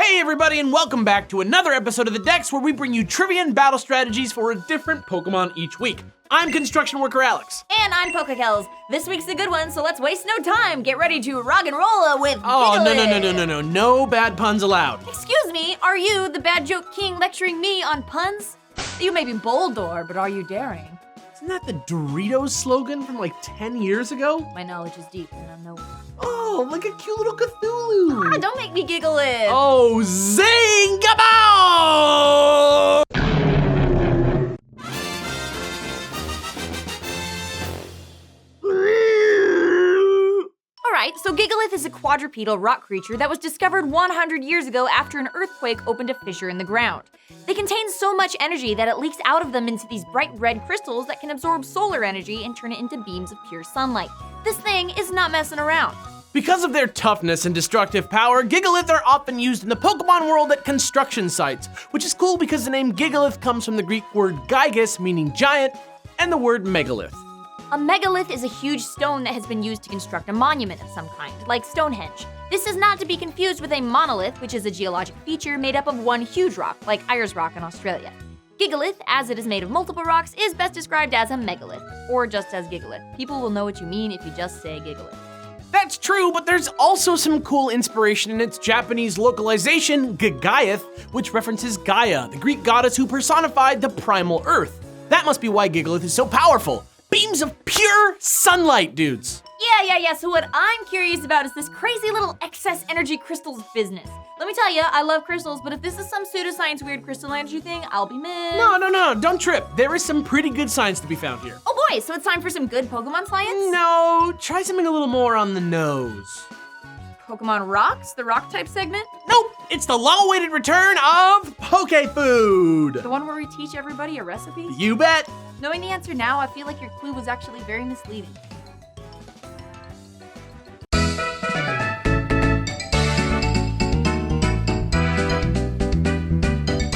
Hey everybody, and welcome back to another episode of The Dex, where we bring you trivia and battle strategies for a different Pokemon each week. I'm Construction Worker Alex. And I'm Pokekells. This week's a good one, so let's waste no time. Get ready to rock and roll with Gigalith. No bad puns allowed. Excuse me, are you the bad joke king lecturing me on puns? You may be Boldor, but are you daring? Isn't that the Doritos slogan from like 10 years ago? My knowledge is deep and unknowable. Oh, like a cute little Cthulhu. Don't make me Gigalith. Oh, zing-a-bow! Alright, so Gigalith is a quadrupedal rock creature that was discovered 100 years ago after an earthquake opened a fissure in the ground. They contain so much energy that it leaks out of them into these bright red crystals that can absorb solar energy and turn it into beams of pure sunlight. This thing is not messing around. Because of their toughness and destructive power, Gigalith are often used in the Pokemon world at construction sites, which is cool because the name Gigalith comes from the Greek word gigas, meaning giant, and the word megalith. A megalith is a huge stone that has been used to construct a monument of some kind, like Stonehenge. This is not to be confused with a monolith, which is a geologic feature made up of one huge rock, like Ayers Rock in Australia. Gigalith, as it is made of multiple rocks, is best described as a megalith, or just as Gigalith. People will know what you mean if you just say Gigalith. That's true, but there's also some cool inspiration in its Japanese localization, Gigalith, which references Gaia, the Greek goddess who personified the primal earth. That must be why Gigalith is so powerful. Beams of pure sunlight, dudes. Yeah, so what I'm curious about is this crazy little excess energy crystals business. Let me tell you, I love crystals, but if this is some pseudoscience weird crystal energy thing, I'll be mad. No, don't trip. There is some pretty good science to be found here. Oh boy, so it's time for some good Pokemon science? No, try something a little more on the nose. Pokemon Rocks, the rock type segment? Nope, it's the long-awaited return of Poke Food. The one where we teach everybody a recipe? You bet. Knowing the answer now, I feel like your clue was actually very misleading.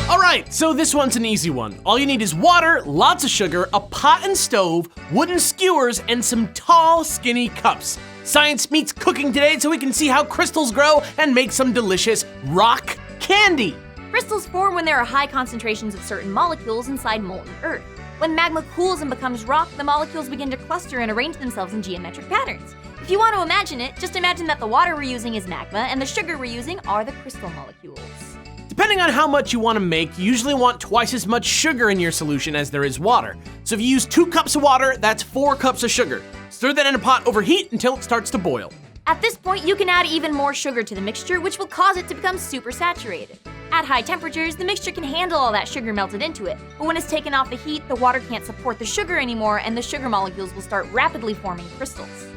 Alright, so this one's an easy one. All you need is water, lots of sugar, a pot and stove, wooden skewers, and some tall, skinny cups. Science meets cooking today so we can see how crystals grow and make some delicious rock candy. Crystals form when there are high concentrations of certain molecules inside molten earth. When magma cools and becomes rock, the molecules begin to cluster and arrange themselves in geometric patterns. If you want to imagine it, just imagine that the water we're using is magma and the sugar we're using are the crystal molecules. Depending on how much you want to make, you usually want twice as much sugar in your solution as there is water. So if you use 2 cups of water, that's 4 cups of sugar. Stir that in a pot over heat until it starts to boil. At this point, you can add even more sugar to the mixture, which will cause it to become super saturated. At high temperatures, the mixture can handle all that sugar melted into it, but when it's taken off the heat, the water can't support the sugar anymore, and the sugar molecules will start rapidly forming crystals.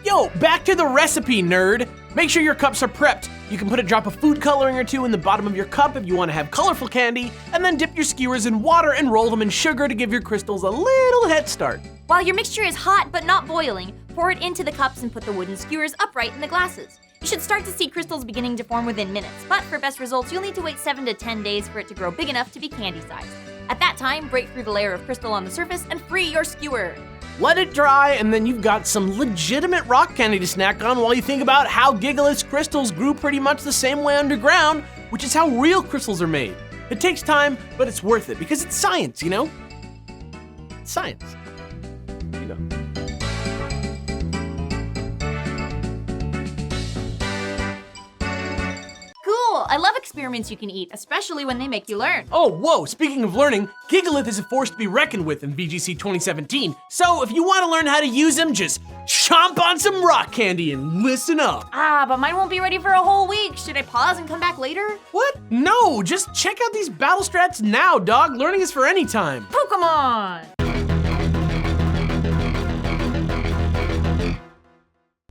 Yo, back to the recipe, nerd. Make sure your cups are prepped. You can put a drop of food coloring or 2 in the bottom of your cup if you want to have colorful candy, and then dip your skewers in water and roll them in sugar to give your crystals a little head start. While your mixture is hot but not boiling, pour it into the cups and put the wooden skewers upright in the glasses. You should start to see crystals beginning to form within minutes, but for best results, you'll need to wait 7 to 10 days for it to grow big enough to be candy-sized. At that time, break through the layer of crystal on the surface and free your skewer. Let it dry, and then you've got some legitimate rock candy to snack on while you think about how Gigalith's crystals grew pretty much the same way underground, which is how real crystals are made. It takes time, but it's worth it because it's science, you know? It's science. You know. Cool! I love experiments you can eat, especially when they make you learn. Oh, whoa, speaking of learning, Gigalith is a force to be reckoned with in VGC 2017. So if you want to learn how to use them, just chomp on some rock candy and listen up. But mine won't be ready for a whole week. Should I pause and come back later? What? No, just check out these battle strats now, dog. Learning is for any time. Pokemon!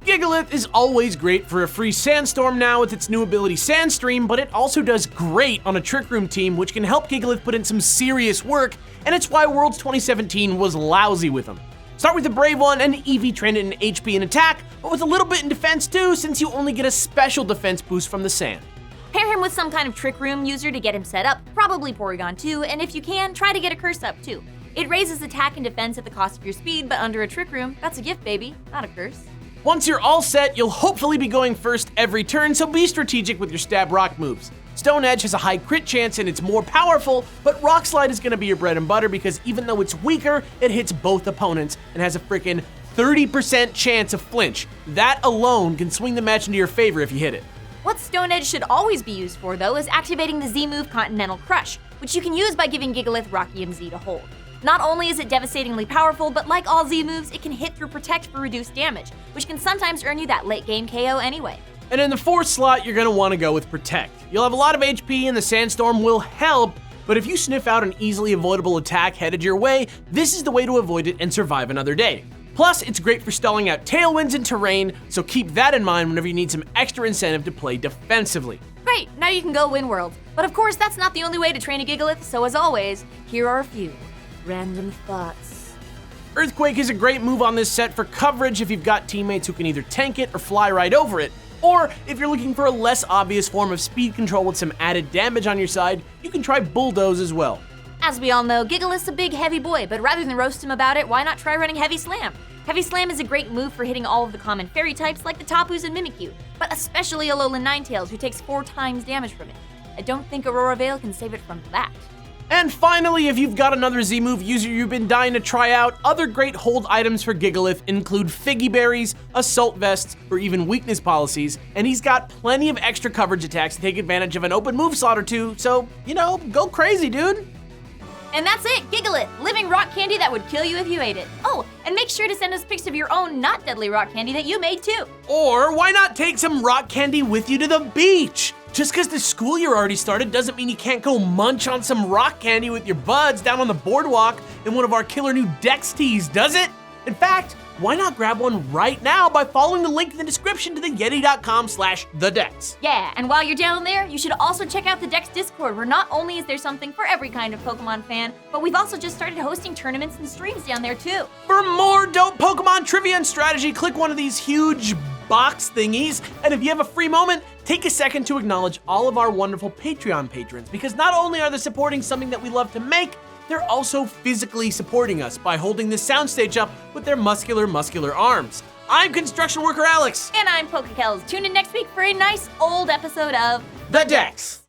Gigalith is always great for a free sandstorm now with its new ability Sandstream, but it also does great on a Trick Room team, which can help Gigalith put in some serious work, and it's why Worlds 2017 was lousy with him. Start with the Brave one and EV train it in HP and attack, but with a little bit in defense too, since you only get a special defense boost from the sand. Pair him with some kind of Trick Room user to get him set up, probably Porygon too, and if you can, try to get a curse up too. It raises attack and defense at the cost of your speed, but under a Trick Room, that's a gift, baby, not a curse. Once you're all set, you'll hopefully be going first every turn, so be strategic with your stab rock moves. Stone Edge has a high crit chance and it's more powerful, but Rock Slide is going to be your bread and butter because even though it's weaker, it hits both opponents and has a freaking 30% chance of flinch. That alone can swing the match into your favor if you hit it. What Stone Edge should always be used for, though, is activating the Z move Continental Crush, which you can use by giving Gigalith Rock EMZ to hold. Not only is it devastatingly powerful, but like all Z moves, it can hit through Protect for reduced damage, which can sometimes earn you that late game KO anyway. And in the 4th slot, you're going to want to go with Protect. You'll have a lot of HP and the Sandstorm will help, but if you sniff out an easily avoidable attack headed your way, this is the way to avoid it and survive another day. Plus, it's great for stalling out tailwinds in terrain, so keep that in mind whenever you need some extra incentive to play defensively. Great, now you can go win worlds. But of course, that's not the only way to train a Gigalith, so as always, here are a few random thoughts. Earthquake is a great move on this set for coverage if you've got teammates who can either tank it or fly right over it. Or if you're looking for a less obvious form of speed control with some added damage on your side, you can try Bulldoze as well. As we all know, Gigalith's a big heavy boy, but rather than roast him about it, why not try running Heavy Slam? Heavy Slam is a great move for hitting all of the common fairy types like the Tapus and Mimikyu, but especially Alolan Ninetales, who takes 4 times damage from it. I don't think Aurora Veil can save it from that. And finally, if you've got another Z-move user you've been dying to try out, other great hold items for Gigalith include Figgy Berries, Assault Vests, or even Weakness Policies, and he's got plenty of extra coverage attacks to take advantage of an open move slot or two, so, go crazy, dude. And that's it, Gigalith, living rock candy that would kill you if you ate it. Oh, and make sure to send us pics of your own not deadly rock candy that you made too. Or why not take some rock candy with you to the beach? Just because the school year already started doesn't mean you can't go munch on some rock candy with your buds down on the boardwalk in one of our killer new Dex tees, does it? In fact, why not grab one right now by following the link in the description to the yeti.com/thedex. Yeah, and while you're down there, you should also check out the Dex Discord, where not only is there something for every kind of Pokemon fan, but we've also just started hosting tournaments and streams down there too. For more dope Pokemon trivia and strategy, click one of these huge box thingies, and if you have a free moment, take a second to acknowledge all of our wonderful Patreon patrons, because not only are they supporting something that we love to make, they're also physically supporting us by holding this soundstage up with their muscular arms. I'm construction worker Alex. And I'm Pokekells. Tune in next week for a nice old episode of The Dex.